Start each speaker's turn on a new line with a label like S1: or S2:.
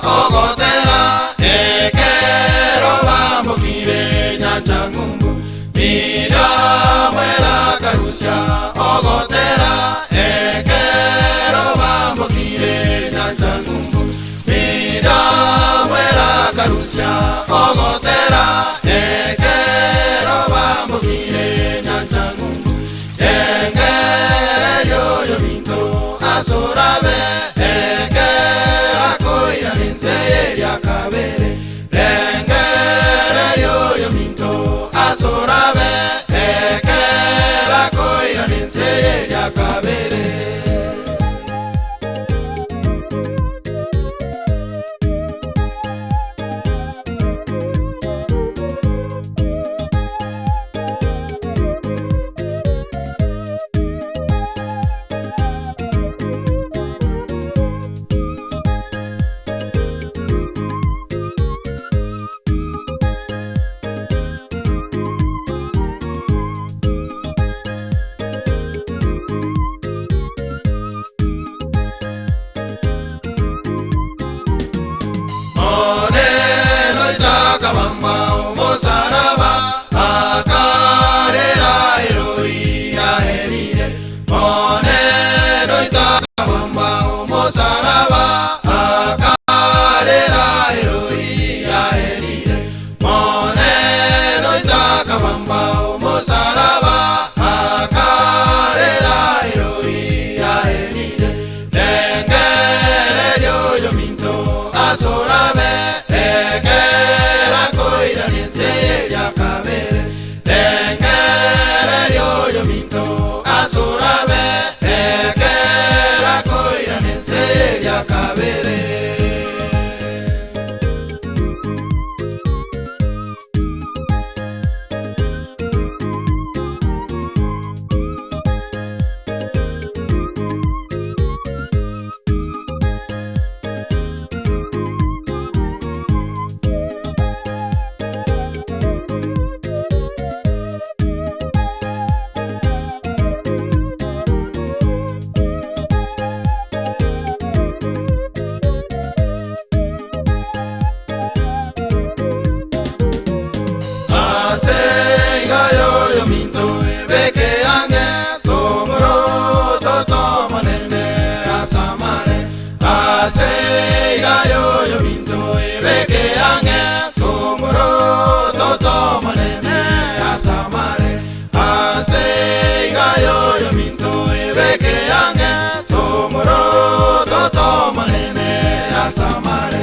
S1: Ogotera ekero bambukire Nyanja Ngumbu. Mira mwera karusia ogotera ekero bambukire Nyanja Ngumbu. Mira mwera karusia ogotera ekero bambukire Nyanja Ngumbu. Engere yo minto asorabe Seria kabere lengere yo minto asorabe ekera koira seria kabere. Saraba akarera eroi aherire monero itakabamba saraba akarera eroi aherire monero itakabamba saraba akarera eroi aherire lengere yo minto asorabe seria kabere lengere yo minto asorabe ekera koira seria kabere. Samare